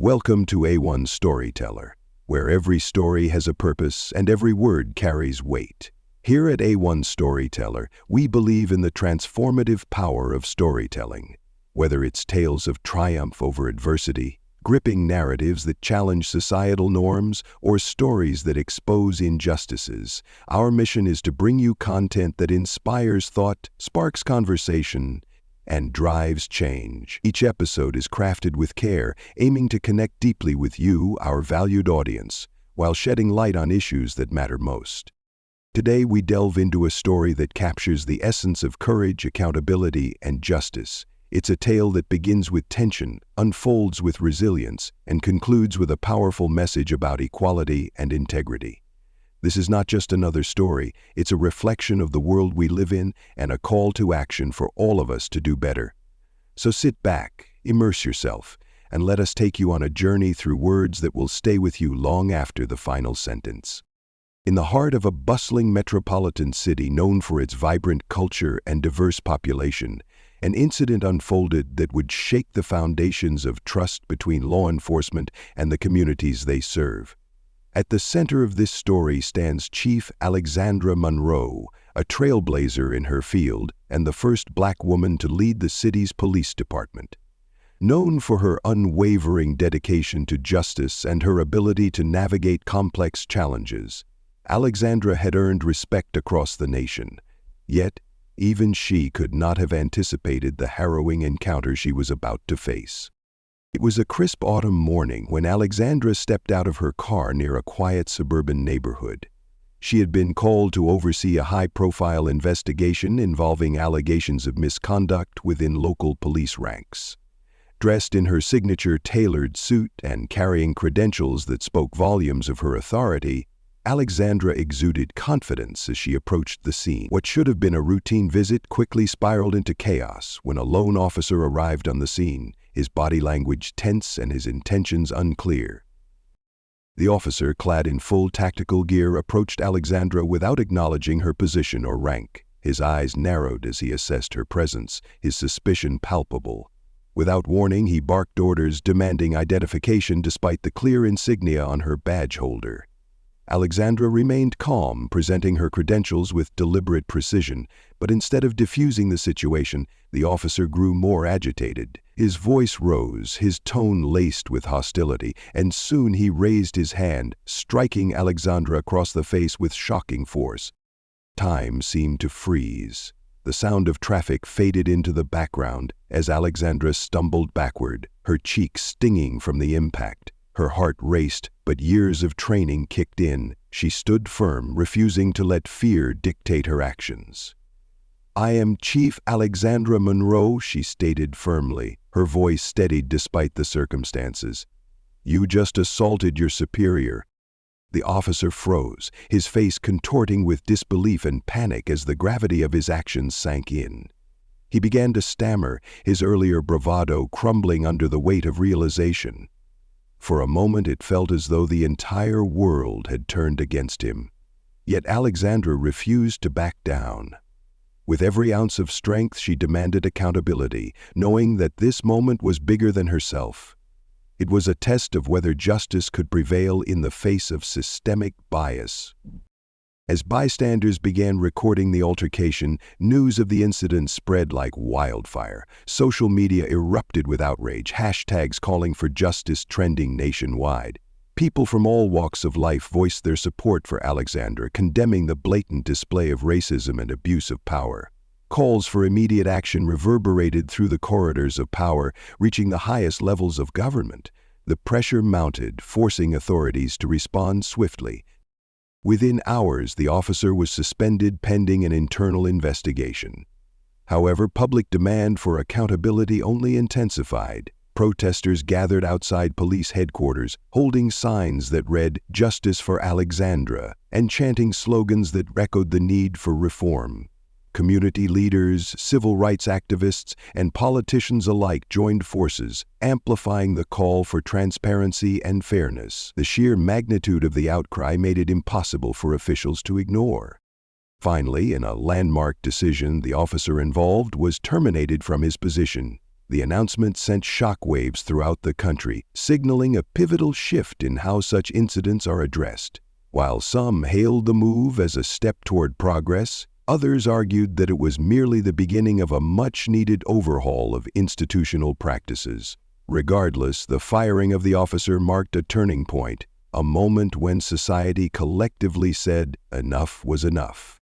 Welcome to A1 Storyteller, where every story has a purpose and every word carries weight. Here at A1 Storyteller, we believe in the transformative power of storytelling. Whether it's tales of triumph over adversity, gripping narratives that challenge societal norms, or stories that expose injustices, our mission is to bring you content that inspires thought, sparks conversation, and drives change. Each episode is crafted with care, aiming to connect deeply with you, our valued audience, while shedding light on issues that matter most. Today we delve into a story that captures the essence of courage, accountability, and justice. It's a tale that begins with tension, unfolds with resilience, and concludes with a powerful message about equality and integrity. This is not just another story, it's a reflection of the world we live in and a call to action for all of us to do better. So sit back, immerse yourself, and let us take you on a journey through words that will stay with you long after the final sentence. In the heart of a bustling metropolitan city known for its vibrant culture and diverse population, an incident unfolded that would shake the foundations of trust between law enforcement and the communities they serve. At the center of this story stands Chief Alexandra Monroe, a trailblazer in her field and the first Black woman to lead the city's police department. Known for her unwavering dedication to justice and her ability to navigate complex challenges, Alexandra had earned respect across the nation. Yet, even she could not have anticipated the harrowing encounter she was about to face. It was a crisp autumn morning when Alexandra stepped out of her car near a quiet suburban neighborhood. She had been called to oversee a high-profile investigation involving allegations of misconduct within local police ranks. Dressed in her signature tailored suit and carrying credentials that spoke volumes of her authority, Alexandra exuded confidence as she approached the scene. What should have been a routine visit quickly spiraled into chaos when a lone officer arrived on the scene, his body language tense and his intentions unclear. The officer, clad in full tactical gear, approached Alexandra without acknowledging her position or rank. His eyes narrowed as he assessed her presence, his suspicion palpable. Without warning, he barked orders demanding identification despite the clear insignia on her badge holder. Alexandra remained calm, presenting her credentials with deliberate precision, but instead of diffusing the situation, the officer grew more agitated. His voice rose, his tone laced with hostility, and soon he raised his hand, striking Alexandra across the face with shocking force. Time seemed to freeze. The sound of traffic faded into the background as Alexandra stumbled backward, her cheeks stinging from the impact. Her heart raced, but years of training kicked in. She stood firm, refusing to let fear dictate her actions. "I am Chief Alexandra Monroe," she stated firmly, her voice steadied despite the circumstances. "You just assaulted your superior." The officer froze, his face contorting with disbelief and panic as the gravity of his actions sank in. He began to stammer, his earlier bravado crumbling under the weight of realization. For a moment it felt as though the entire world had turned against him. Yet Alexandra refused to back down. With every ounce of strength she demanded accountability, knowing that this moment was bigger than herself. It was a test of whether justice could prevail in the face of systemic bias. As bystanders began recording the altercation, news of the incident spread like wildfire. Social media erupted with outrage, hashtags calling for justice trending nationwide. People from all walks of life voiced their support for Alexandra, condemning the blatant display of racism and abuse of power. Calls for immediate action reverberated through the corridors of power, reaching the highest levels of government. The pressure mounted, forcing authorities to respond swiftly. Within hours, the officer was suspended pending an internal investigation. However, public demand for accountability only intensified. Protesters gathered outside police headquarters, holding signs that read, "Justice for Alexandra," and chanting slogans that echoed the need for reform. Community leaders, civil rights activists, and politicians alike joined forces, amplifying the call for transparency and fairness. The sheer magnitude of the outcry made it impossible for officials to ignore. Finally, in a landmark decision, the officer involved was terminated from his position. The announcement sent shockwaves throughout the country, signaling a pivotal shift in how such incidents are addressed. While some hailed the move as a step toward progress, others argued that it was merely the beginning of a much-needed overhaul of institutional practices. Regardless, the firing of the officer marked a turning point, a moment when society collectively said enough was enough.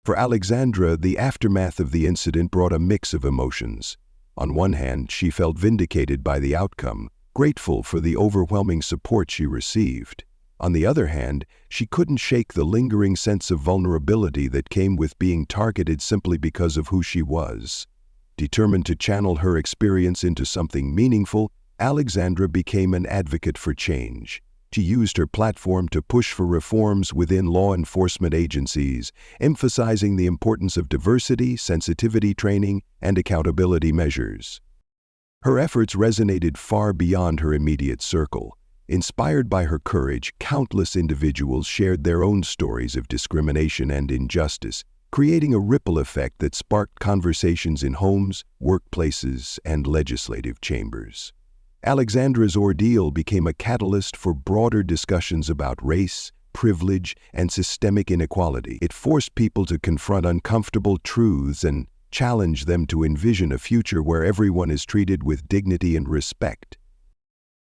For Alexandra, the aftermath of the incident brought a mix of emotions. On one hand, she felt vindicated by the outcome, grateful for the overwhelming support she received. On the other hand, she couldn't shake the lingering sense of vulnerability that came with being targeted simply because of who she was. Determined to channel her experience into something meaningful, Alexandra became an advocate for change. She used her platform to push for reforms within law enforcement agencies, emphasizing the importance of diversity, sensitivity training, and accountability measures. Her efforts resonated far beyond her immediate circle. Inspired by her courage, countless individuals shared their own stories of discrimination and injustice, creating a ripple effect that sparked conversations in homes, workplaces, and legislative chambers. Alexandra's ordeal became a catalyst for broader discussions about race, privilege, and systemic inequality. It forced people to confront uncomfortable truths and challenge them to envision a future where everyone is treated with dignity and respect.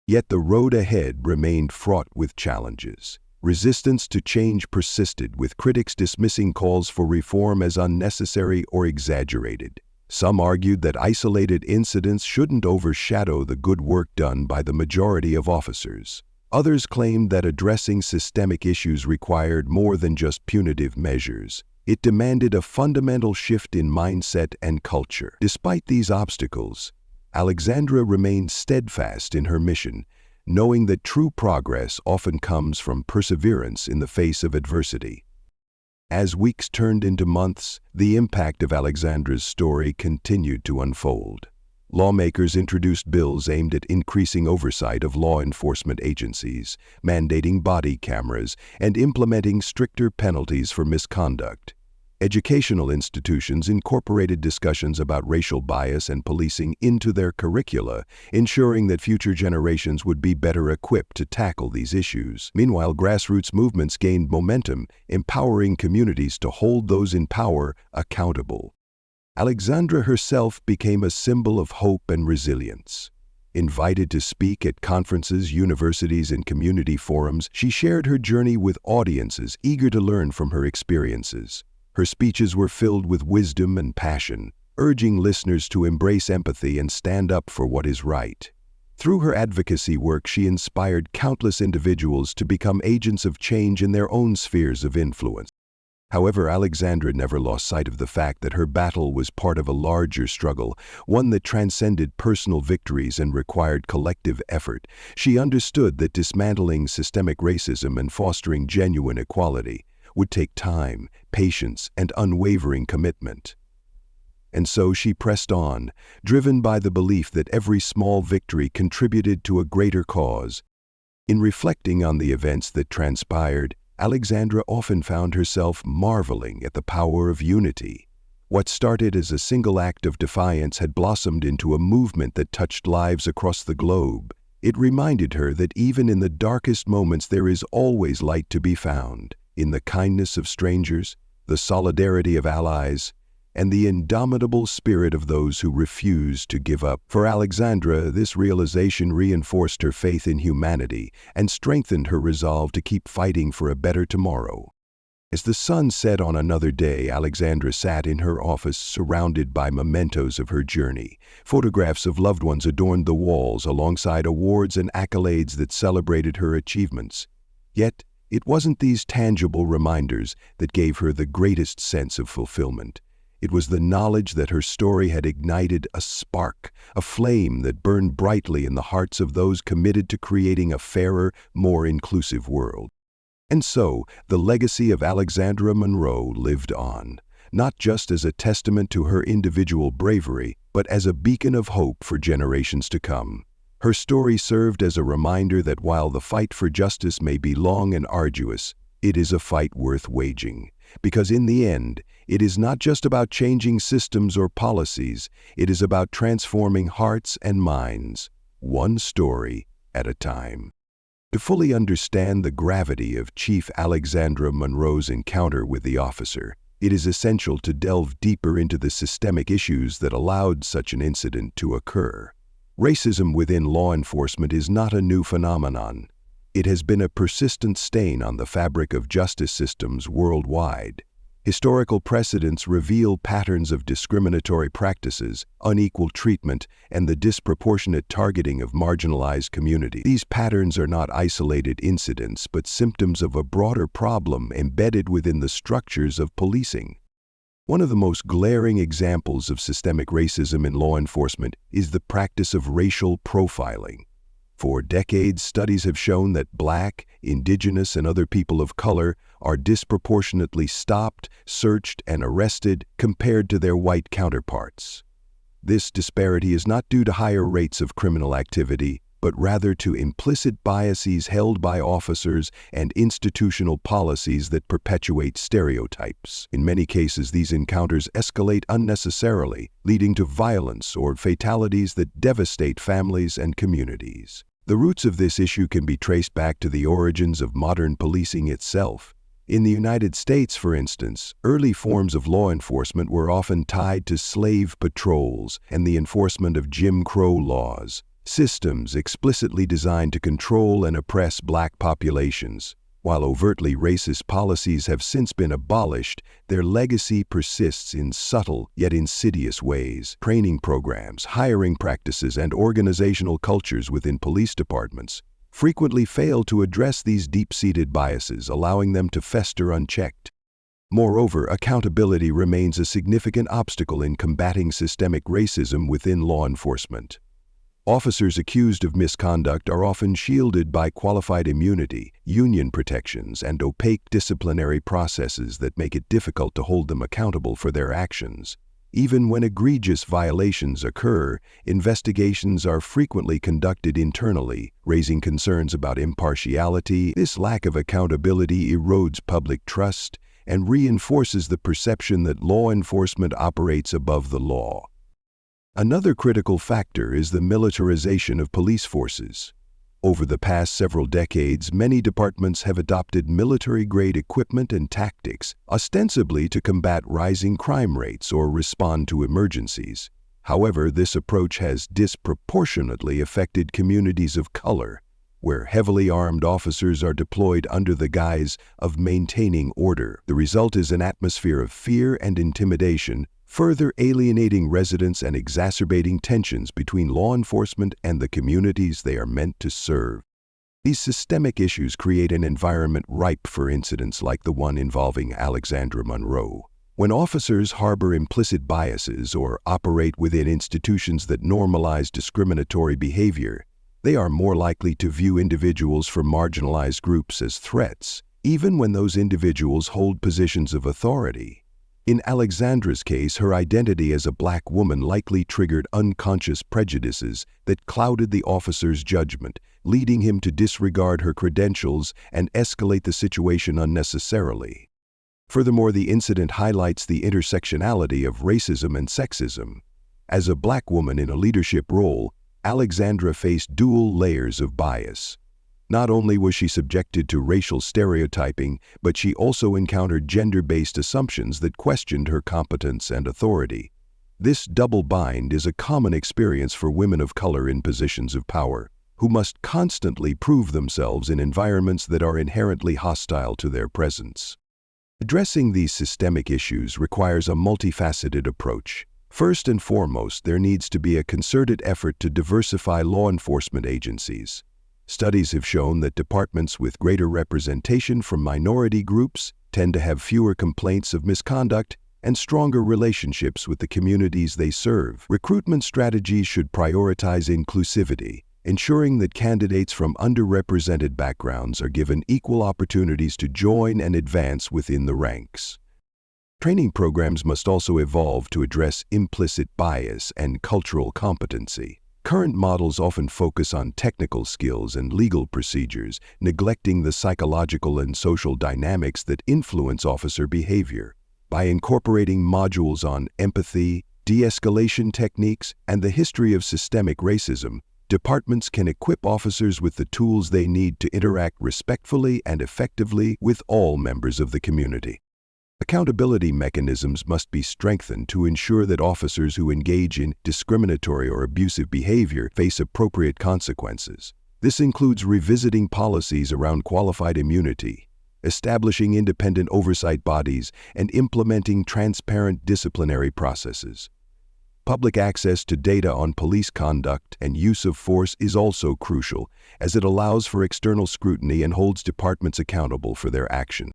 Yet the road ahead remained fraught with challenges. Resistance to change persisted, with critics dismissing calls for reform as unnecessary or exaggerated. Some argued that isolated incidents shouldn't overshadow the good work done by the majority of officers. Others claimed that addressing systemic issues required more than just punitive measures. It demanded a fundamental shift in mindset and culture. Despite these obstacles, Alexandra remained steadfast in her mission, knowing that true progress often comes from perseverance in the face of adversity. As weeks turned into months, the impact of Alexandra's story continued to unfold. Lawmakers introduced bills aimed at increasing oversight of law enforcement agencies, mandating body cameras, and implementing stricter penalties for misconduct. Educational institutions incorporated discussions about racial bias and policing into their curricula, ensuring that future generations would be better equipped to tackle these issues. Meanwhile, grassroots movements gained momentum, empowering communities to hold those in power accountable. Alexandra herself became a symbol of hope and resilience. Invited to speak at conferences, universities, and community forums, she shared her journey with audiences eager to learn from her experiences. Her speeches were filled with wisdom and passion, urging listeners to embrace empathy and stand up for what is right. Through her advocacy work, she inspired countless individuals to become agents of change in their own spheres of influence. However, Alexandra never lost sight of the fact that her battle was part of a larger struggle, one that transcended personal victories and required collective effort. She understood that dismantling systemic racism and fostering genuine equality would take time, patience, and unwavering commitment. And so she pressed on, driven by the belief that every small victory contributed to a greater cause. In reflecting on the events that transpired, Alexandra often found herself marveling at the power of unity. What started as a single act of defiance had blossomed into a movement that touched lives across the globe. It reminded her that even in the darkest moments there is always light to be found, in the kindness of strangers, the solidarity of allies, and the indomitable spirit of those who refuse to give up. For Alexandra, this realization reinforced her faith in humanity and strengthened her resolve to keep fighting for a better tomorrow. As the sun set on another day, Alexandra sat in her office surrounded by mementos of her journey. Photographs of loved ones adorned the walls alongside awards and accolades that celebrated her achievements. Yet, it wasn't these tangible reminders that gave her the greatest sense of fulfillment. It was the knowledge that her story had ignited a spark, a flame that burned brightly in the hearts of those committed to creating a fairer, more inclusive world. And so, the legacy of Alexandra Monroe lived on, not just as a testament to her individual bravery, but as a beacon of hope for generations to come. Her story served as a reminder that while the fight for justice may be long and arduous, it is a fight worth waging. Because in the end, it is not just about changing systems or policies, it is about transforming hearts and minds, one story at a time. To fully understand the gravity of Chief Alexandra Monroe's encounter with the officer, it is essential to delve deeper into the systemic issues that allowed such an incident to occur. Racism within law enforcement is not a new phenomenon. It has been a persistent stain on the fabric of justice systems worldwide. Historical precedents reveal patterns of discriminatory practices, unequal treatment, and the disproportionate targeting of marginalized communities. These patterns are not isolated incidents, but symptoms of a broader problem embedded within the structures of policing. One of the most glaring examples of systemic racism in law enforcement is the practice of racial profiling. For decades, studies have shown that Black, Indigenous, and other people of color are disproportionately stopped, searched, and arrested compared to their white counterparts. This disparity is not due to higher rates of criminal activity, but rather to implicit biases held by officers and institutional policies that perpetuate stereotypes. In many cases, these encounters escalate unnecessarily, leading to violence or fatalities that devastate families and communities. The roots of this issue can be traced back to the origins of modern policing itself. In the United States, for instance, early forms of law enforcement were often tied to slave patrols and the enforcement of Jim Crow laws, systems explicitly designed to control and oppress Black populations. While overtly racist policies have since been abolished, their legacy persists in subtle yet insidious ways. Training programs, hiring practices, and organizational cultures within police departments frequently fail to address these deep-seated biases, allowing them to fester unchecked. Moreover, accountability remains a significant obstacle in combating systemic racism within law enforcement. Officers accused of misconduct are often shielded by qualified immunity, union protections, and opaque disciplinary processes that make it difficult to hold them accountable for their actions. Even when egregious violations occur, investigations are frequently conducted internally, raising concerns about impartiality. This lack of accountability erodes public trust and reinforces the perception that law enforcement operates above the law. Another critical factor is the militarization of police forces. Over the past several decades, many departments have adopted military-grade equipment and tactics, ostensibly to combat rising crime rates or respond to emergencies. However, this approach has disproportionately affected communities of color, where heavily armed officers are deployed under the guise of maintaining order. The result is an atmosphere of fear and intimidation, further alienating residents and exacerbating tensions between law enforcement and the communities they are meant to serve. These systemic issues create an environment ripe for incidents like the one involving Alexandra Monroe. When officers harbor implicit biases or operate within institutions that normalize discriminatory behavior, they are more likely to view individuals from marginalized groups as threats, even when those individuals hold positions of authority. In Alexandra's case, her identity as a Black woman likely triggered unconscious prejudices that clouded the officer's judgment, leading him to disregard her credentials and escalate the situation unnecessarily. Furthermore, the incident highlights the intersectionality of racism and sexism. As a Black woman in a leadership role, Alexandra faced dual layers of bias. Not only was she subjected to racial stereotyping, but she also encountered gender-based assumptions that questioned her competence and authority. This double bind is a common experience for women of color in positions of power, who must constantly prove themselves in environments that are inherently hostile to their presence. Addressing these systemic issues requires a multifaceted approach. First and foremost, there needs to be a concerted effort to diversify law enforcement agencies. Studies have shown that departments with greater representation from minority groups tend to have fewer complaints of misconduct and stronger relationships with the communities they serve. Recruitment strategies should prioritize inclusivity, ensuring that candidates from underrepresented backgrounds are given equal opportunities to join and advance within the ranks. Training programs must also evolve to address implicit bias and cultural competency. Current models often focus on technical skills and legal procedures, neglecting the psychological and social dynamics that influence officer behavior. By incorporating modules on empathy, de-escalation techniques, and the history of systemic racism, departments can equip officers with the tools they need to interact respectfully and effectively with all members of the community. Accountability mechanisms must be strengthened to ensure that officers who engage in discriminatory or abusive behavior face appropriate consequences. This includes revisiting policies around qualified immunity, establishing independent oversight bodies, and implementing transparent disciplinary processes. Public access to data on police conduct and use of force is also crucial, as it allows for external scrutiny and holds departments accountable for their actions.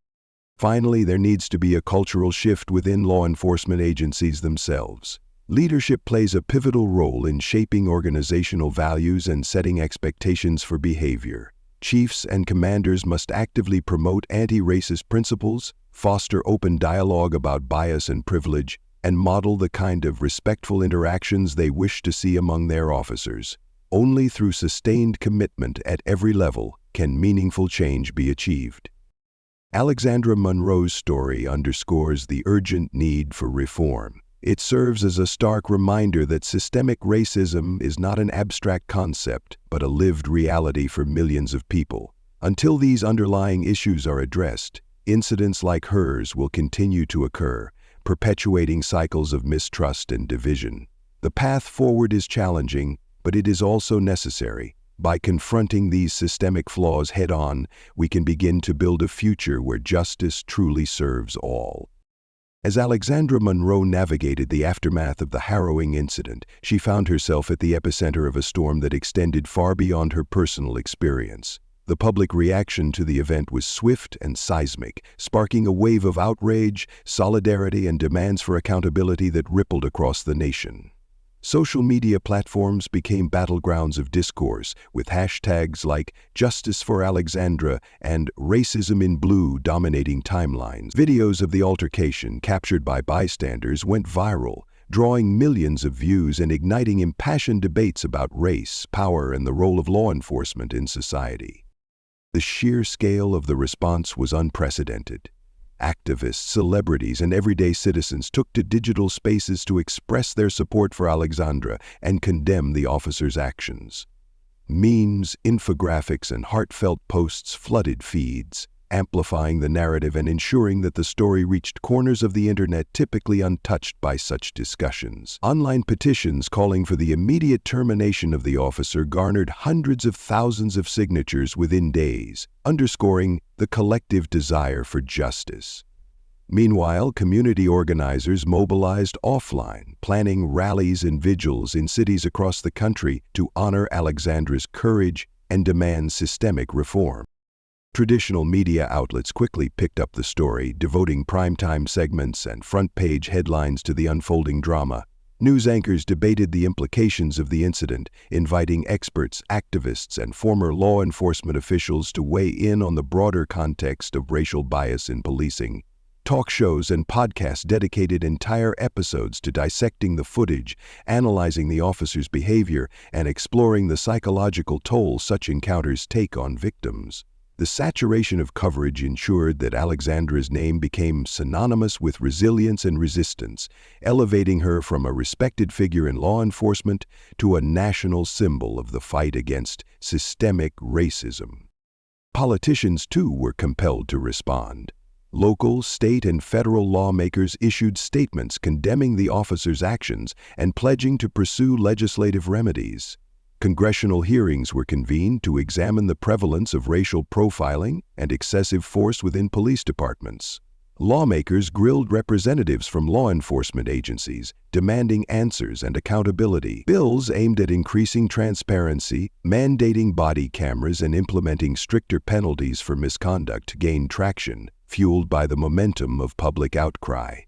Finally, there needs to be a cultural shift within law enforcement agencies themselves. Leadership plays a pivotal role in shaping organizational values and setting expectations for behavior. Chiefs and commanders must actively promote anti-racist principles, foster open dialogue about bias and privilege, and model the kind of respectful interactions they wish to see among their officers. Only through sustained commitment at every level can meaningful change be achieved. Alexandra Monroe's story underscores the urgent need for reform. It serves as a stark reminder that systemic racism is not an abstract concept, but a lived reality for millions of people. Until these underlying issues are addressed, incidents like hers will continue to occur, perpetuating cycles of mistrust and division. The path forward is challenging, but it is also necessary. By confronting these systemic flaws head-on, we can begin to build a future where justice truly serves all. As Alexandra Monroe navigated the aftermath of the harrowing incident, she found herself at the epicenter of a storm that extended far beyond her personal experience. The public reaction to the event was swift and seismic, sparking a wave of outrage, solidarity, and demands for accountability that rippled across the nation. Social media platforms became battlegrounds of discourse, with hashtags like Justice for Alexandra and Racism in Blue dominating timelines. Videos of the altercation, captured by bystanders, went viral, drawing millions of views and igniting impassioned debates about race, power, and the role of law enforcement in society. The sheer scale of the response was unprecedented. Activists, celebrities, and everyday citizens took to digital spaces to express their support for Alexandra and condemn the officer's actions. Memes, infographics, and heartfelt posts flooded feeds, amplifying the narrative and ensuring that the story reached corners of the internet typically untouched by such discussions. Online petitions calling for the immediate termination of the officer garnered hundreds of thousands of signatures within days, underscoring the collective desire for justice. Meanwhile, community organizers mobilized offline, planning rallies and vigils in cities across the country to honor Alexandra's courage and demand systemic reform. Traditional media outlets quickly picked up the story, devoting primetime segments and front-page headlines to the unfolding drama. News anchors debated the implications of the incident, inviting experts, activists, and former law enforcement officials to weigh in on the broader context of racial bias in policing. Talk shows and podcasts dedicated entire episodes to dissecting the footage, analyzing the officer's behavior, and exploring the psychological toll such encounters take on victims. The saturation of coverage ensured that Alexandra's name became synonymous with resilience and resistance, elevating her from a respected figure in law enforcement to a national symbol of the fight against systemic racism. Politicians, too, were compelled to respond. Local, state, and federal lawmakers issued statements condemning the officer's actions and pledging to pursue legislative remedies. Congressional hearings were convened to examine the prevalence of racial profiling and excessive force within police departments. Lawmakers grilled representatives from law enforcement agencies, demanding answers and accountability. Bills aimed at increasing transparency, mandating body cameras, and implementing stricter penalties for misconduct gained traction, fueled by the momentum of public outcry.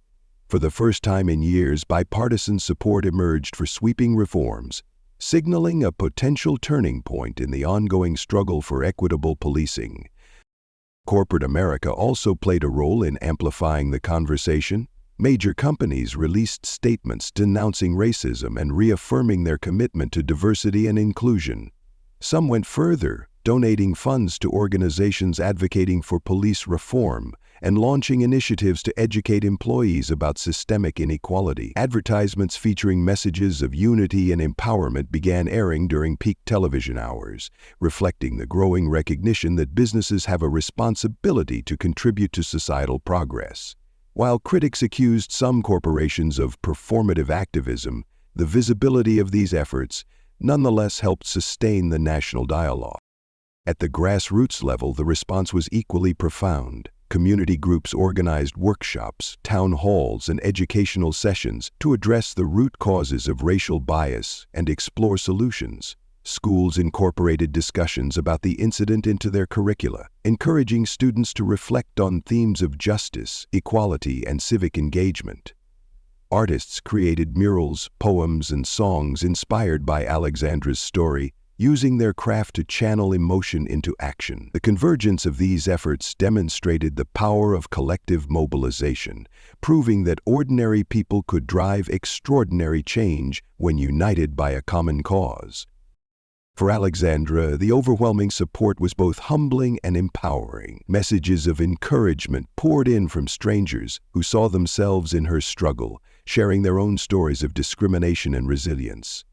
For the first time in years, bipartisan support emerged for sweeping reforms, signaling a potential turning point in the ongoing struggle for equitable policing. Corporate America also played a role in amplifying the conversation. Major companies released statements denouncing racism and reaffirming their commitment to diversity and inclusion. Some went further, donating funds to organizations advocating for police reform and launching initiatives to educate employees about systemic inequality. Advertisements featuring messages of unity and empowerment began airing during peak television hours, reflecting the growing recognition that businesses have a responsibility to contribute to societal progress. While critics accused some corporations of performative activism, the visibility of these efforts nonetheless helped sustain the national dialogue. At the grassroots level, the response was equally profound. Community groups organized workshops, town halls, and educational sessions to address the root causes of racial bias and explore solutions. Schools incorporated discussions about the incident into their curricula, encouraging students to reflect on themes of justice, equality, and civic engagement. Artists created murals, poems, and songs inspired by Alexandra's story, using their craft to channel emotion into action. The convergence of these efforts demonstrated the power of collective mobilization, proving that ordinary people could drive extraordinary change when united by a common cause. For Alexandra, the overwhelming support was both humbling and empowering. Messages of encouragement poured in from strangers who saw themselves in her struggle, sharing their own stories of discrimination and resilience.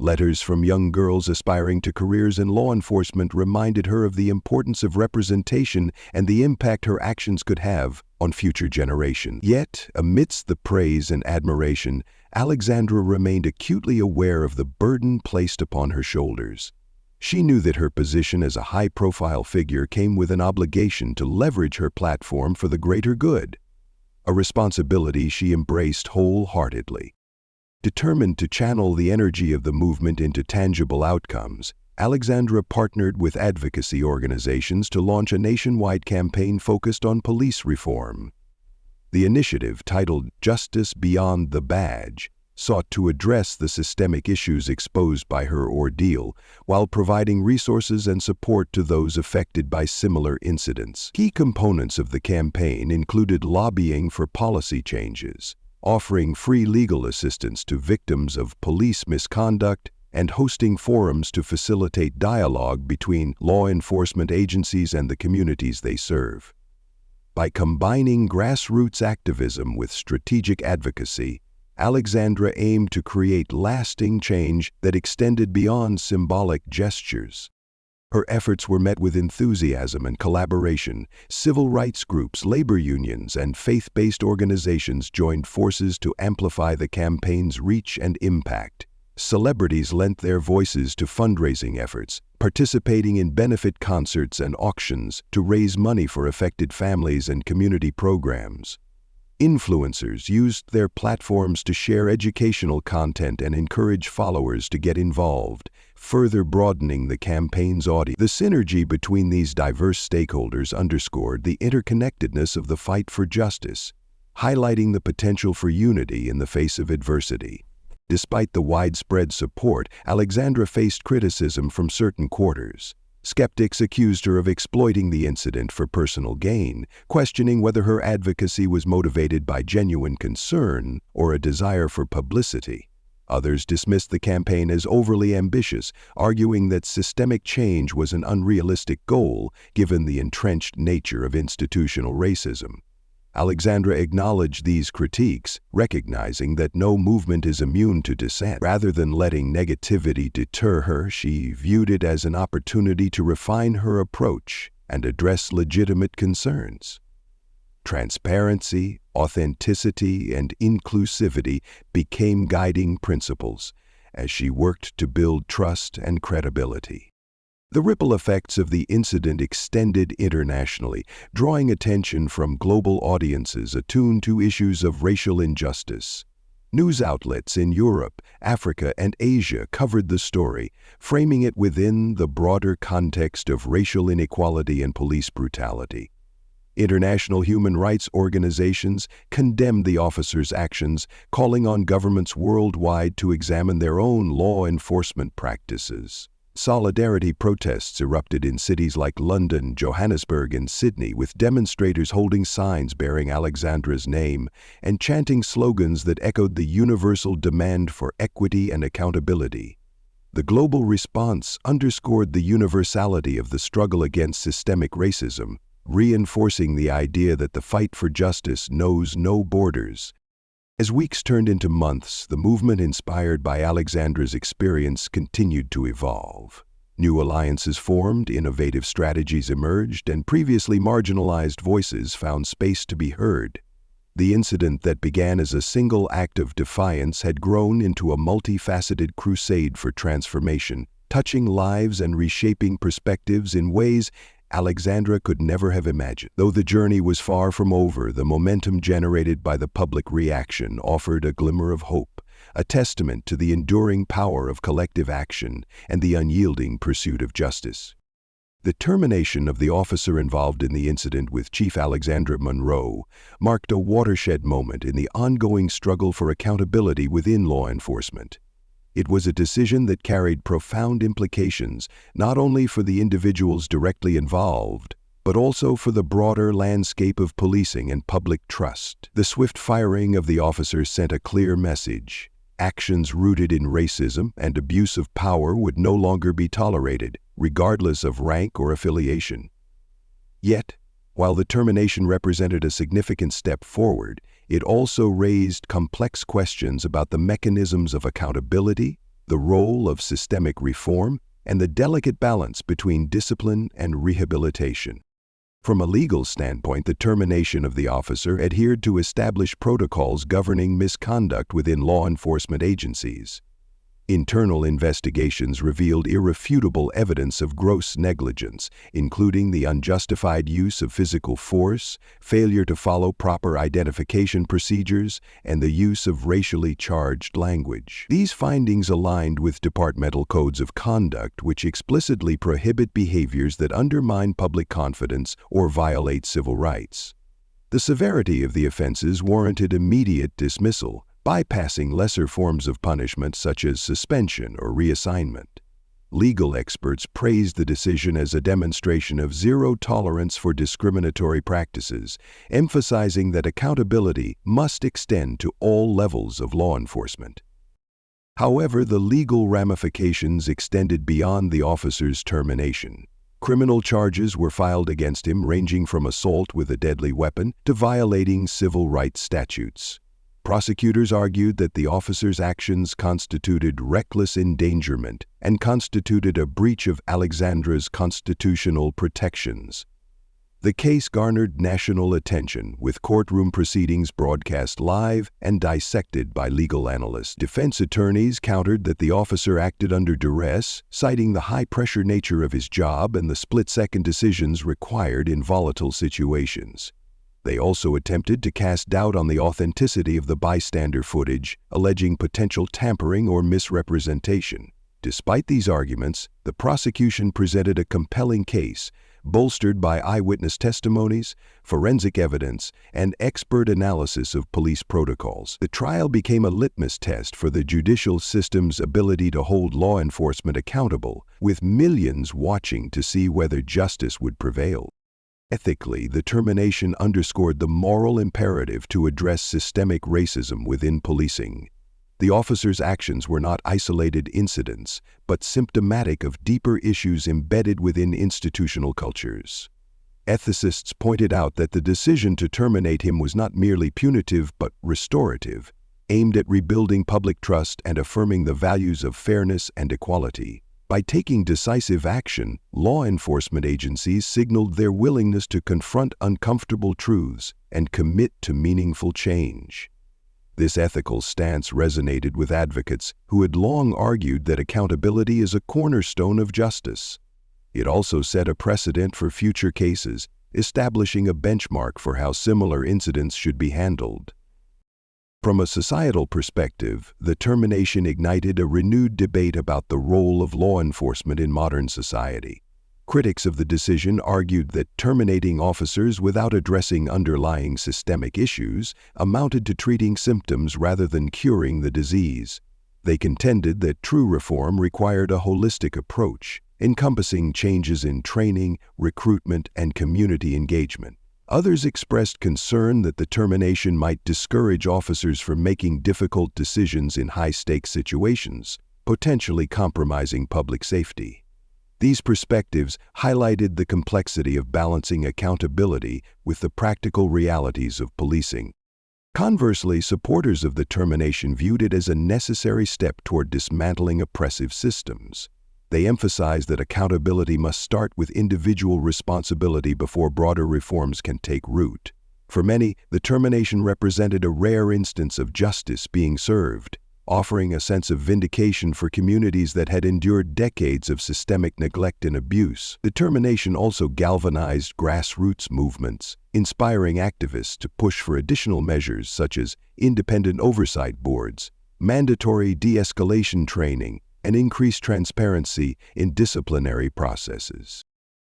Letters from young girls aspiring to careers in law enforcement reminded her of the importance of representation and the impact her actions could have on future generations. Yet, amidst the praise and admiration, Alexandra remained acutely aware of the burden placed upon her shoulders. She knew that her position as a high-profile figure came with an obligation to leverage her platform for the greater good, a responsibility she embraced wholeheartedly. Determined to channel the energy of the movement into tangible outcomes, Alexandra partnered with advocacy organizations to launch a nationwide campaign focused on police reform. The initiative, titled Justice Beyond the Badge, sought to address the systemic issues exposed by her ordeal while providing resources and support to those affected by similar incidents. Key components of the campaign included lobbying for policy changes, offering free legal assistance to victims of police misconduct, and hosting forums to facilitate dialogue between law enforcement agencies and the communities they serve. By combining grassroots activism with strategic advocacy, Alexandra aimed to create lasting change that extended beyond symbolic gestures. Her efforts were met with enthusiasm and collaboration. Civil rights groups, labor unions, and faith-based organizations joined forces to amplify the campaign's reach and impact. Celebrities lent their voices to fundraising efforts, participating in benefit concerts and auctions to raise money for affected families and community programs. Influencers used their platforms to share educational content and encourage followers to get involved, further broadening the campaign's audience. The synergy between these diverse stakeholders underscored the interconnectedness of the fight for justice, highlighting the potential for unity in the face of adversity. Despite the widespread support, Alexandra faced criticism from certain quarters. Skeptics accused her of exploiting the incident for personal gain, questioning whether her advocacy was motivated by genuine concern or a desire for publicity. Others dismissed the campaign as overly ambitious, arguing that systemic change was an unrealistic goal given the entrenched nature of institutional racism. Alexandra acknowledged these critiques, recognizing that no movement is immune to dissent. Rather than letting negativity deter her, she viewed it as an opportunity to refine her approach and address legitimate concerns. Transparency, authenticity, and inclusivity became guiding principles as she worked to build trust and credibility. The ripple effects of the incident extended internationally, drawing attention from global audiences attuned to issues of racial injustice. News outlets in Europe, Africa, and Asia covered the story, framing it within the broader context of racial inequality and police brutality. International human rights organizations condemned the officer's actions, calling on governments worldwide to examine their own law enforcement practices. Solidarity protests erupted in cities like London, Johannesburg, and Sydney, with demonstrators holding signs bearing Alexandra's name and chanting slogans that echoed the universal demand for equity and accountability. The global response underscored the universality of the struggle against systemic racism, reinforcing the idea that the fight for justice knows no borders. As weeks turned into months, the movement inspired by Alexandra's experience continued to evolve. New alliances formed, innovative strategies emerged, and previously marginalized voices found space to be heard. The incident that began as a single act of defiance had grown into a multifaceted crusade for transformation, touching lives and reshaping perspectives in ways Alexandra could never have imagined. Though the journey was far from over, the momentum generated by the public reaction offered a glimmer of hope, a testament to the enduring power of collective action and the unyielding pursuit of justice. The termination of the officer involved in the incident with Chief Alexandra Monroe marked a watershed moment in the ongoing struggle for accountability within law enforcement. It was a decision that carried profound implications not only for the individuals directly involved, but also for the broader landscape of policing and public trust. The swift firing of the officer sent a clear message. Actions rooted in racism and abuse of power would no longer be tolerated, regardless of rank or affiliation. Yet, while the termination represented a significant step forward, it also raised complex questions about the mechanisms of accountability, the role of systemic reform, and the delicate balance between discipline and rehabilitation. From a legal standpoint, the termination of the officer adhered to established protocols governing misconduct within law enforcement agencies. Internal investigations revealed irrefutable evidence of gross negligence, including the unjustified use of physical force, failure to follow proper identification procedures, and the use of racially charged language. These findings aligned with departmental codes of conduct, which explicitly prohibit behaviors that undermine public confidence or violate civil rights. The severity of the offenses warranted immediate dismissal, bypassing lesser forms of punishment such as suspension or reassignment. Legal experts praised the decision as a demonstration of zero tolerance for discriminatory practices, emphasizing that accountability must extend to all levels of law enforcement. However, the legal ramifications extended beyond the officer's termination. Criminal charges were filed against him, ranging from assault with a deadly weapon to violating civil rights statutes. Prosecutors argued that the officer's actions constituted reckless endangerment and constituted a breach of Alexandra's constitutional protections. The case garnered national attention, with courtroom proceedings broadcast live and dissected by legal analysts. Defense attorneys countered that the officer acted under duress, citing the high-pressure nature of his job and the split-second decisions required in volatile situations. They also attempted to cast doubt on the authenticity of the bystander footage, alleging potential tampering or misrepresentation. Despite these arguments, the prosecution presented a compelling case, bolstered by eyewitness testimonies, forensic evidence, and expert analysis of police protocols. The trial became a litmus test for the judicial system's ability to hold law enforcement accountable, with millions watching to see whether justice would prevail. Ethically, the termination underscored the moral imperative to address systemic racism within policing. The officer's actions were not isolated incidents, but symptomatic of deeper issues embedded within institutional cultures. Ethicists pointed out that the decision to terminate him was not merely punitive but restorative, aimed at rebuilding public trust and affirming the values of fairness and equality. By taking decisive action, law enforcement agencies signaled their willingness to confront uncomfortable truths and commit to meaningful change. This ethical stance resonated with advocates who had long argued that accountability is a cornerstone of justice. It also set a precedent for future cases, establishing a benchmark for how similar incidents should be handled. From a societal perspective, the termination ignited a renewed debate about the role of law enforcement in modern society. Critics of the decision argued that terminating officers without addressing underlying systemic issues amounted to treating symptoms rather than curing the disease. They contended that true reform required a holistic approach, encompassing changes in training, recruitment, and community engagement. Others expressed concern that the termination might discourage officers from making difficult decisions in high-stakes situations, potentially compromising public safety. These perspectives highlighted the complexity of balancing accountability with the practical realities of policing. Conversely, supporters of the termination viewed it as a necessary step toward dismantling oppressive systems. They emphasized that accountability must start with individual responsibility before broader reforms can take root. For many, the termination represented a rare instance of justice being served, offering a sense of vindication for communities that had endured decades of systemic neglect and abuse. The termination also galvanized grassroots movements, inspiring activists to push for additional measures such as independent oversight boards, mandatory de-escalation training, and increased transparency in disciplinary processes.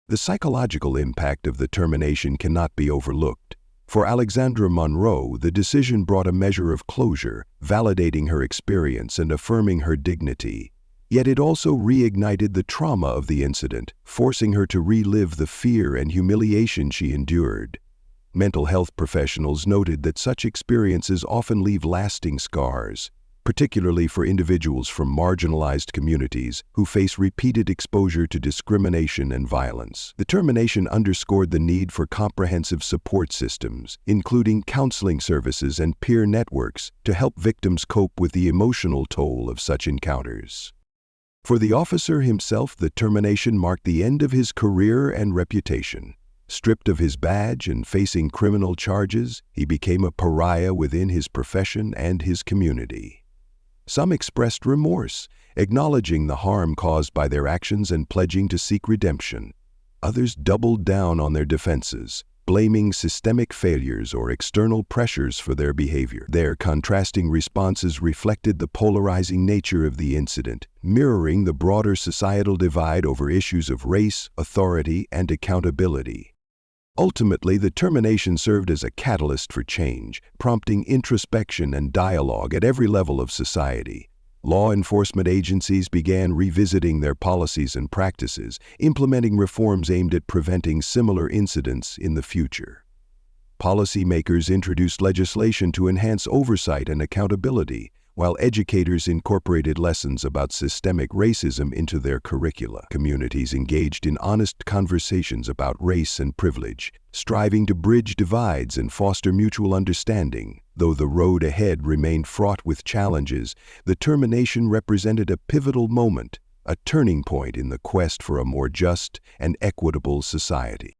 The psychological impact of the termination cannot be overlooked. For Alexandra Monroe, the decision brought a measure of closure, validating her experience and affirming her dignity. Yet it also reignited the trauma of the incident, forcing her to relive the fear and humiliation she endured. Mental health professionals noted that such experiences often leave lasting scars, particularly for individuals from marginalized communities who face repeated exposure to discrimination and violence. The termination underscored the need for comprehensive support systems, including counseling services and peer networks, to help victims cope with the emotional toll of such encounters. For the officer himself, the termination marked the end of his career and reputation. Stripped of his badge and facing criminal charges, he became a pariah within his profession and his community. Some expressed remorse, acknowledging the harm caused by their actions and pledging to seek redemption. Others doubled down on their defenses, blaming systemic failures or external pressures for their behavior. Their contrasting responses reflected the polarizing nature of the incident, mirroring the broader societal divide over issues of race, authority, and accountability. Ultimately, the termination served as a catalyst for change, prompting introspection and dialogue at every level of society. Law enforcement agencies began revisiting their policies and practices, implementing reforms aimed at preventing similar incidents in the future. Policymakers introduced legislation to enhance oversight and accountability, while educators incorporated lessons about systemic racism into their curricula. Communities engaged in honest conversations about race and privilege, striving to bridge divides and foster mutual understanding. Though the road ahead remained fraught with challenges, the termination represented a pivotal moment, a turning point in the quest for a more just and equitable society.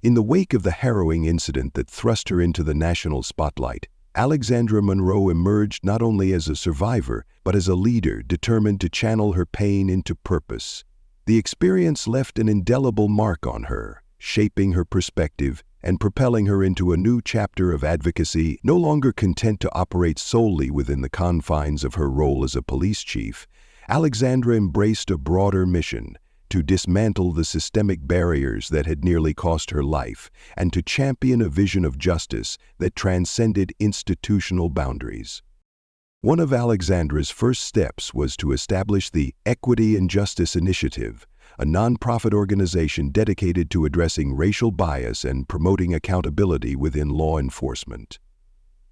In the wake of the harrowing incident that thrust her into the national spotlight, Alexandra Monroe emerged not only as a survivor, but as a leader determined to channel her pain into purpose. The experience left an indelible mark on her, shaping her perspective and propelling her into a new chapter of advocacy. No longer content to operate solely within the confines of her role as a police chief, Alexandra embraced a broader mission: to dismantle the systemic barriers that had nearly cost her life, and to champion a vision of justice that transcended institutional boundaries. One of Alexandra's first steps was to establish the Equity and Justice Initiative, a nonprofit organization dedicated to addressing racial bias and promoting accountability within law enforcement.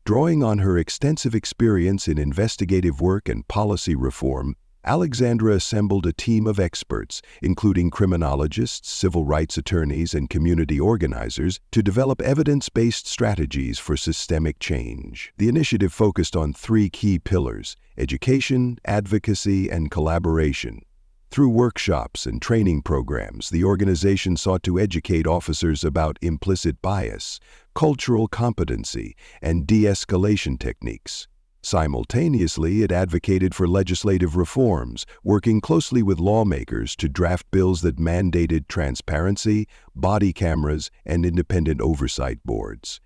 Drawing on her extensive experience in investigative work and policy reform, Alexandra assembled a team of experts, including criminologists, civil rights attorneys, and community organizers, to develop evidence-based strategies for systemic change. The initiative focused on three key pillars: education, advocacy, and collaboration. Through workshops and training programs, the organization sought to educate officers about implicit bias, cultural competency, and de-escalation techniques. Simultaneously, it advocated for legislative reforms, working closely with lawmakers to draft bills that mandated transparency, body cameras, and independent oversight boards.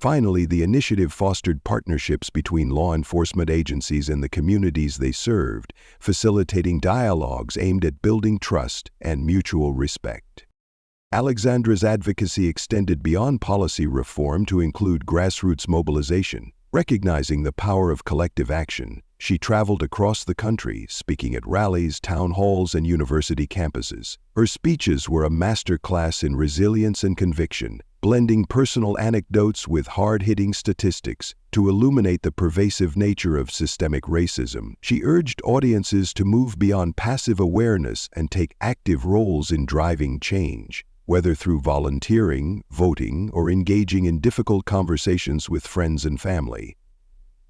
Finally, the initiative fostered partnerships between law enforcement agencies and the communities they served, facilitating dialogues aimed at building trust and mutual respect. Alexandra's advocacy extended beyond policy reform to include grassroots mobilization. Recognizing the power of collective action, She traveled across the country, speaking at rallies, town halls, and university campuses. Her speeches were a masterclass in resilience and conviction, blending personal anecdotes with hard-hitting statistics to illuminate the pervasive nature of systemic racism. She urged audiences to move beyond passive awareness and take active roles in driving change, whether through volunteering, voting, or engaging in difficult conversations with friends and family.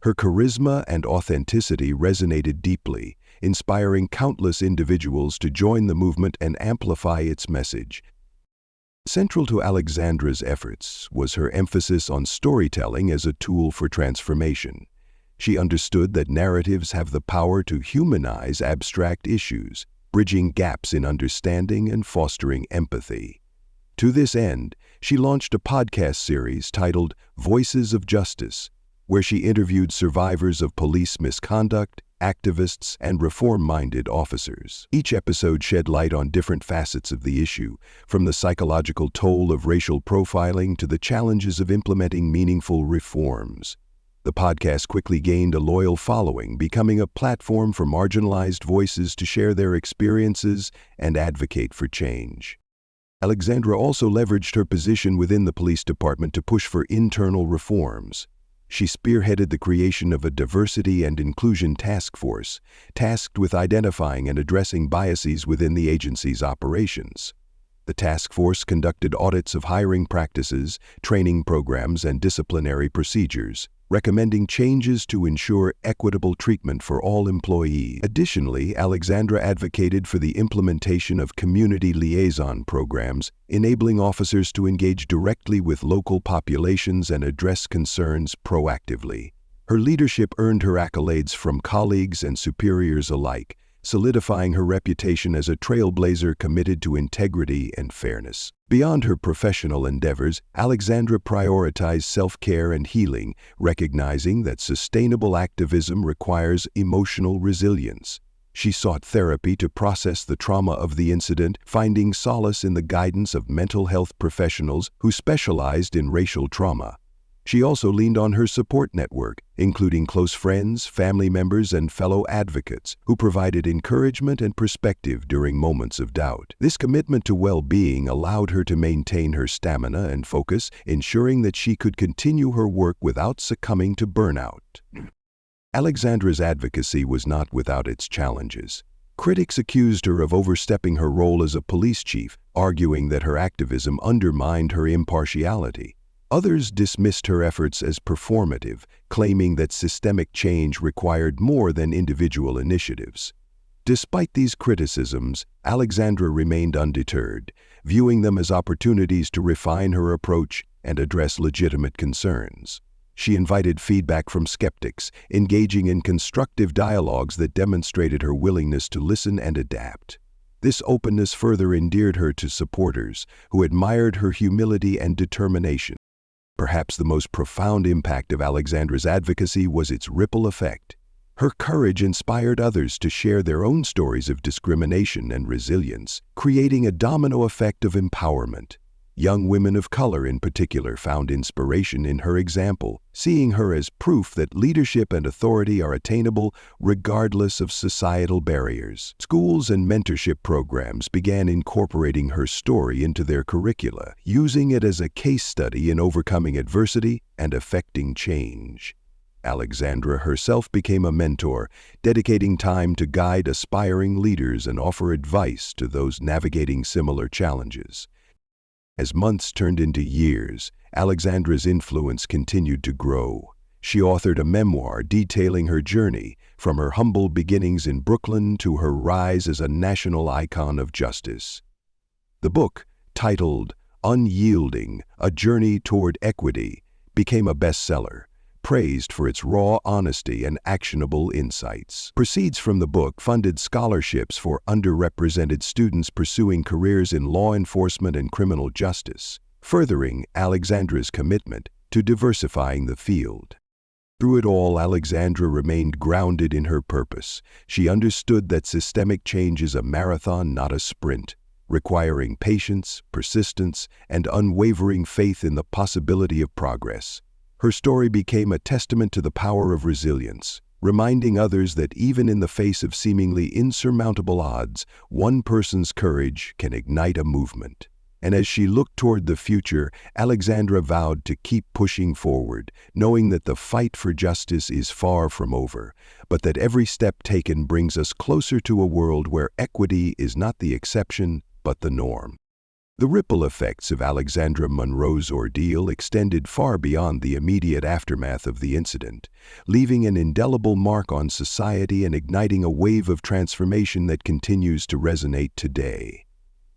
Her charisma and authenticity resonated deeply, inspiring countless individuals to join the movement and amplify its message. Central to Alexandra's efforts was her emphasis on storytelling as a tool for transformation. She understood that narratives have the power to humanize abstract issues, bridging gaps in understanding and fostering empathy. To this end, she launched a podcast series titled Voices of Justice, where she interviewed survivors of police misconduct, activists, and reform-minded officers. Each episode shed light on different facets of the issue, from the psychological toll of racial profiling to the challenges of implementing meaningful reforms. The podcast quickly gained a loyal following, becoming a platform for marginalized voices to share their experiences and advocate for change. Alexandra also leveraged her position within the police department to push for internal reforms. She spearheaded the creation of a diversity and inclusion task force, tasked with identifying and addressing biases within the agency's operations. The task force conducted audits of hiring practices, training programs, and disciplinary procedures, recommending changes to ensure equitable treatment for all employees. Additionally, Alexandra advocated for the implementation of community liaison programs, enabling officers to engage directly with local populations and address concerns proactively. Her leadership earned her accolades from colleagues and superiors alike, solidifying her reputation as a trailblazer committed to integrity and fairness. Beyond her professional endeavors, Alexandra prioritized self-care and healing, recognizing that sustainable activism requires emotional resilience. She sought therapy to process the trauma of the incident, finding solace in the guidance of mental health professionals who specialized in racial trauma. She also leaned on her support network, including close friends, family members, and fellow advocates, who provided encouragement and perspective during moments of doubt. This commitment to well-being allowed her to maintain her stamina and focus, ensuring that she could continue her work without succumbing to burnout. Alexandra's advocacy was not without its challenges. Critics accused her of overstepping her role as a police chief, arguing that her activism undermined her impartiality. Others dismissed her efforts as performative, claiming that systemic change required more than individual initiatives. Despite these criticisms, Alexandra remained undeterred, viewing them as opportunities to refine her approach and address legitimate concerns. She invited feedback from skeptics, engaging in constructive dialogues that demonstrated her willingness to listen and adapt. This openness further endeared her to supporters, who admired her humility and determination. Perhaps the most profound impact of Alexandra's advocacy was its ripple effect. Her courage inspired others to share their own stories of discrimination and resilience, creating a domino effect of empowerment. Young women of color in particular found inspiration in her example, seeing her as proof that leadership and authority are attainable regardless of societal barriers. Schools and mentorship programs began incorporating her story into their curricula, using it as a case study in overcoming adversity and effecting change. Alexandra herself became a mentor, dedicating time to guide aspiring leaders and offer advice to those navigating similar challenges. As months turned into years, Alexandra's influence continued to grow. She authored a memoir detailing her journey, from her humble beginnings in Brooklyn to her rise as a national icon of justice. The book, titled Unyielding: A Journey Toward Equity, became a bestseller, praised for its raw honesty and actionable insights. Proceeds from the book funded scholarships for underrepresented students pursuing careers in law enforcement and criminal justice, furthering Alexandra's commitment to diversifying the field. Through it all, Alexandra remained grounded in her purpose. She understood that systemic change is a marathon, not a sprint, requiring patience, persistence, and unwavering faith in the possibility of progress. Her story became a testament to the power of resilience, reminding others that even in the face of seemingly insurmountable odds, one person's courage can ignite a movement. And as she looked toward the future, Alexandra vowed to keep pushing forward, knowing that the fight for justice is far from over, but that every step taken brings us closer to a world where equity is not the exception, but the norm. The ripple effects of Alexandra Monroe's ordeal extended far beyond the immediate aftermath of the incident, leaving an indelible mark on society and igniting a wave of transformation that continues to resonate today.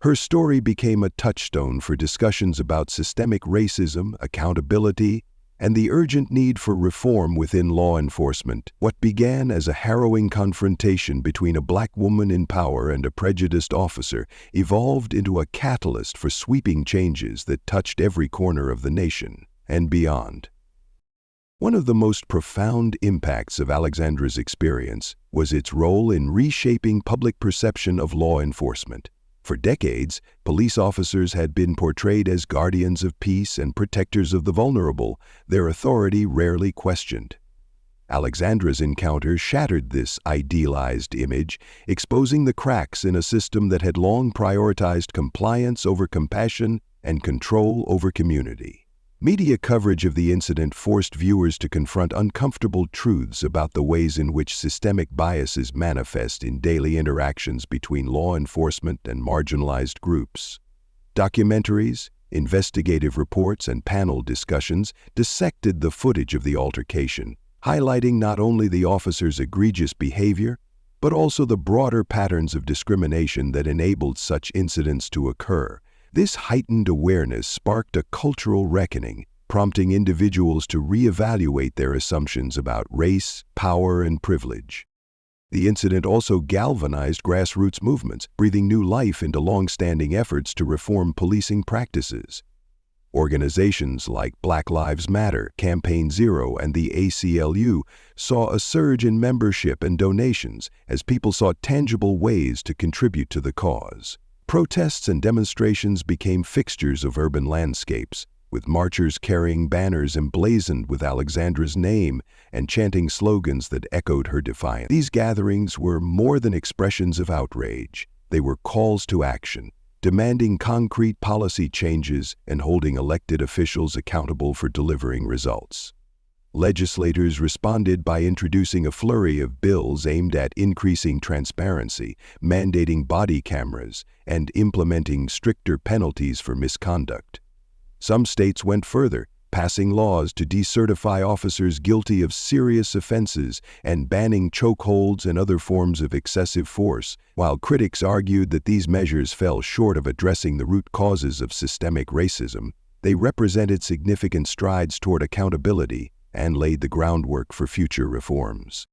Her story became a touchstone for discussions about systemic racism, accountability, and the urgent need for reform within law enforcement. What began as a harrowing confrontation between a black woman in power and a prejudiced officer evolved into a catalyst for sweeping changes that touched every corner of the nation and beyond. One of the most profound impacts of Alexandra's experience was its role in reshaping public perception of law enforcement. For decades, police officers had been portrayed as guardians of peace and protectors of the vulnerable, their authority rarely questioned. Alexandra's encounter shattered this idealized image, exposing the cracks in a system that had long prioritized compliance over compassion and control over community. Media coverage of the incident forced viewers to confront uncomfortable truths about the ways in which systemic biases manifest in daily interactions between law enforcement and marginalized groups. Documentaries, investigative reports, and panel discussions dissected the footage of the altercation, highlighting not only the officer's egregious behavior, but also the broader patterns of discrimination that enabled such incidents to occur. This heightened awareness sparked a cultural reckoning, prompting individuals to reevaluate their assumptions about race, power, and privilege. The incident also galvanized grassroots movements, breathing new life into long-standing efforts to reform policing practices. Organizations like Black Lives Matter, Campaign Zero, and the ACLU saw a surge in membership and donations as people sought tangible ways to contribute to the cause. Protests and demonstrations became fixtures of urban landscapes, with marchers carrying banners emblazoned with Alexandra's name and chanting slogans that echoed her defiance. These gatherings were more than expressions of outrage. They were calls to action, demanding concrete policy changes and holding elected officials accountable for delivering results. Legislators responded by introducing a flurry of bills aimed at increasing transparency, mandating body cameras, and implementing stricter penalties for misconduct. Some states went further, passing laws to decertify officers guilty of serious offenses and banning chokeholds and other forms of excessive force. While critics argued that these measures fell short of addressing the root causes of systemic racism, they represented significant strides toward accountability and laid the groundwork for future reforms.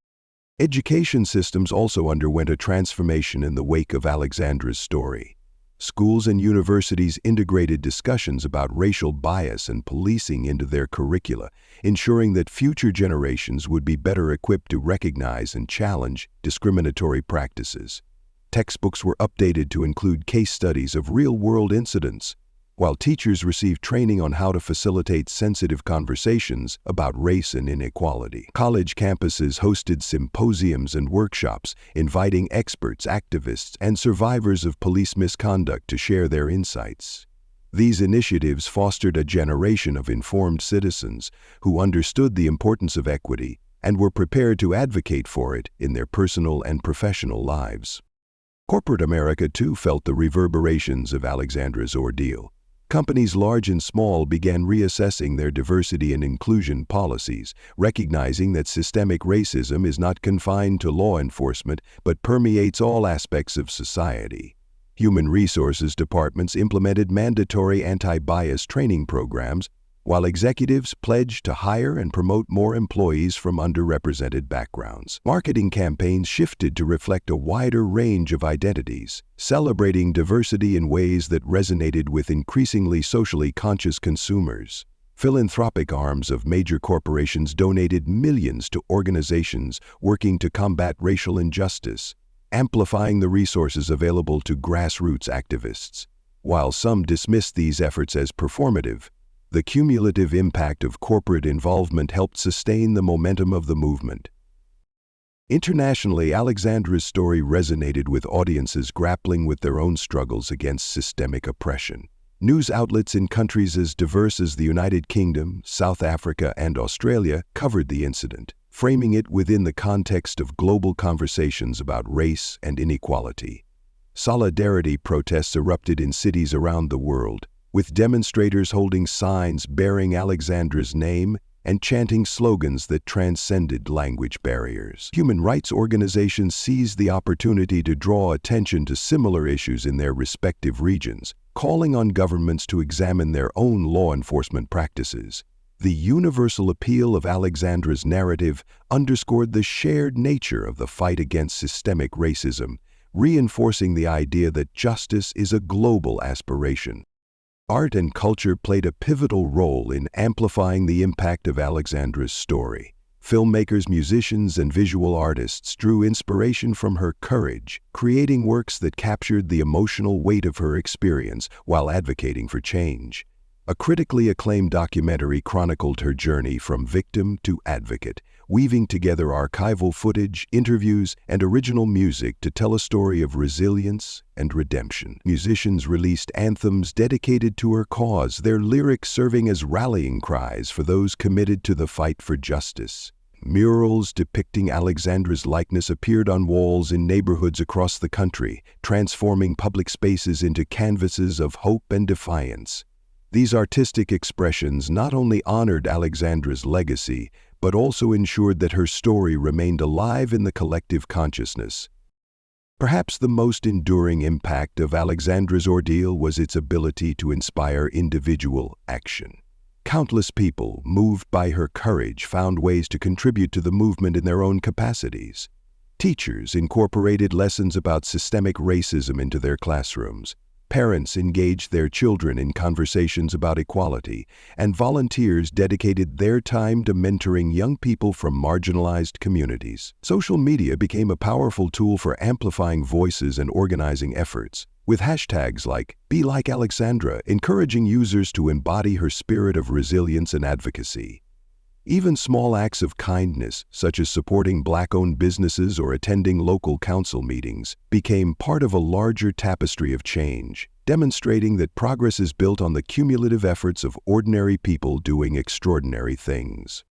Education systems also underwent a transformation in the wake of Alexandra's story. Schools and universities integrated discussions about racial bias and policing into their curricula, ensuring that future generations would be better equipped to recognize and challenge discriminatory practices. Textbooks were updated to include case studies of real-world incidents, while teachers received training on how to facilitate sensitive conversations about race and inequality. College campuses hosted symposiums and workshops, inviting experts, activists, and survivors of police misconduct to share their insights. These initiatives fostered a generation of informed citizens who understood the importance of equity and were prepared to advocate for it in their personal and professional lives. Corporate America, too, felt the reverberations of Alexandra's ordeal. Companies large and small began reassessing their diversity and inclusion policies, recognizing that systemic racism is not confined to law enforcement but permeates all aspects of society. Human resources departments implemented mandatory anti-bias training programs, while executives pledged to hire and promote more employees from underrepresented backgrounds. Marketing campaigns shifted to reflect a wider range of identities, celebrating diversity in ways that resonated with increasingly socially conscious consumers. Philanthropic arms of major corporations donated millions to organizations working to combat racial injustice, amplifying the resources available to grassroots activists. While some dismissed these efforts as performative, the cumulative impact of corporate involvement helped sustain the momentum of the movement. Internationally, Alexandra's story resonated with audiences grappling with their own struggles against systemic oppression. News outlets in countries as diverse as the United Kingdom, South Africa, and Australia covered the incident, framing it within the context of global conversations about race and inequality. Solidarity protests erupted in cities around the world, with demonstrators holding signs bearing Alexandra's name and chanting slogans that transcended language barriers. Human rights organizations seized the opportunity to draw attention to similar issues in their respective regions, calling on governments to examine their own law enforcement practices. The universal appeal of Alexandra's narrative underscored the shared nature of the fight against systemic racism, reinforcing the idea that justice is a global aspiration. Art and culture played a pivotal role in amplifying the impact of Alexandra's story. Filmmakers, musicians, and visual artists drew inspiration from her courage, creating works that captured the emotional weight of her experience while advocating for change. A critically acclaimed documentary chronicled her journey from victim to advocate, weaving together archival footage, interviews, and original music to tell a story of resilience and redemption. Musicians released anthems dedicated to her cause, their lyrics serving as rallying cries for those committed to the fight for justice. Murals depicting Alexandra's likeness appeared on walls in neighborhoods across the country, transforming public spaces into canvases of hope and defiance. These artistic expressions not only honored Alexandra's legacy, but also ensured that her story remained alive in the collective consciousness. Perhaps the most enduring impact of Alexandra's ordeal was its ability to inspire individual action. Countless people, moved by her courage, found ways to contribute to the movement in their own capacities. Teachers incorporated lessons about systemic racism into their classrooms. Parents engaged their children in conversations about equality, and volunteers dedicated their time to mentoring young people from marginalized communities. Social media became a powerful tool for amplifying voices and organizing efforts, with hashtags like #BeLikeAlexandra encouraging users to embody her spirit of resilience and advocacy. Even small acts of kindness, such as supporting Black-owned businesses or attending local council meetings, became part of a larger tapestry of change, demonstrating that progress is built on the cumulative efforts of ordinary people doing extraordinary things.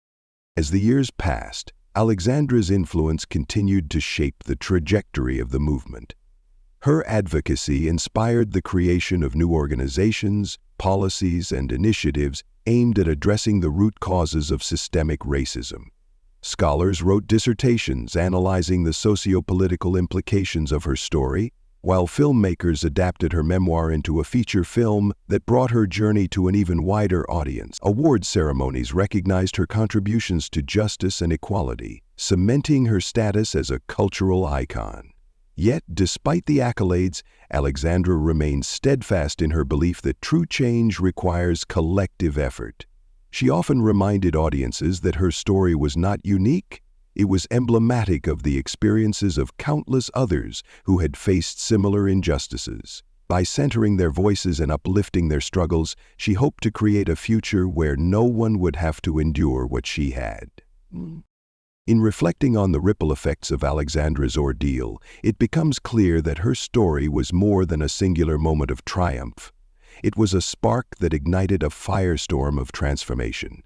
As the years passed, Alexandra's influence continued to shape the trajectory of the movement. Her advocacy inspired the creation of new organizations, policies, and initiatives aimed at addressing the root causes of systemic racism. Scholars wrote dissertations analyzing the socio-political implications of her story, while filmmakers adapted her memoir into a feature film that brought her journey to an even wider audience. Award ceremonies recognized her contributions to justice and equality, cementing her status as a cultural icon. Yet, despite the accolades, Alexandra remained steadfast in her belief that true change requires collective effort. She often reminded audiences that her story was not unique, it was emblematic of the experiences of countless others who had faced similar injustices. By centering their voices and uplifting their struggles, she hoped to create a future where no one would have to endure what she had. In reflecting on the ripple effects of Alexandra's ordeal, it becomes clear that her story was more than a singular moment of triumph. It was a spark that ignited a firestorm of transformation.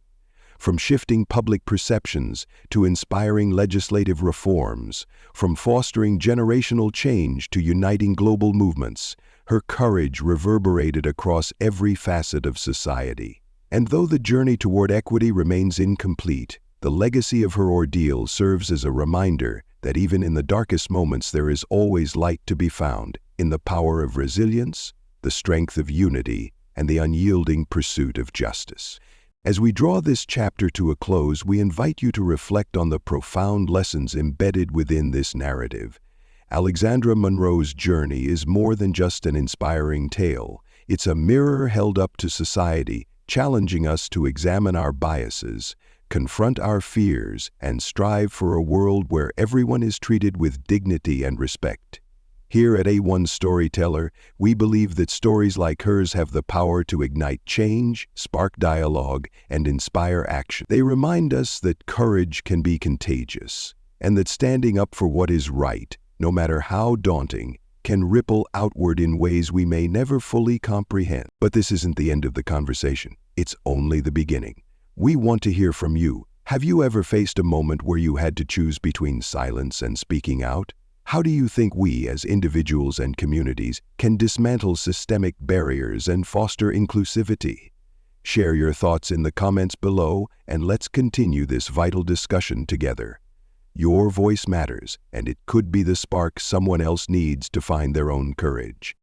From shifting public perceptions to inspiring legislative reforms, from fostering generational change to uniting global movements, her courage reverberated across every facet of society. And though the journey toward equity remains incomplete, the legacy of her ordeal serves as a reminder that even in the darkest moments there is always light to be found in the power of resilience, the strength of unity, and the unyielding pursuit of justice. As we draw this chapter to a close, we invite you to reflect on the profound lessons embedded within this narrative. Alexandra Monroe's journey is more than just an inspiring tale. It's a mirror held up to society, challenging us to examine our biases, confront our fears, and strive for a world where everyone is treated with dignity and respect. Here at A1 Storyteller, we believe that stories like hers have the power to ignite change, spark dialogue, and inspire action. They remind us that courage can be contagious, and that standing up for what is right, no matter how daunting, can ripple outward in ways we may never fully comprehend. But this isn't the end of the conversation. It's only the beginning. We want to hear from you. Have you ever faced a moment where you had to choose between silence and speaking out? How do you think we, as individuals and communities, can dismantle systemic barriers and foster inclusivity? Share your thoughts in the comments below, and let's continue this vital discussion together. Your voice matters, and it could be the spark someone else needs to find their own courage.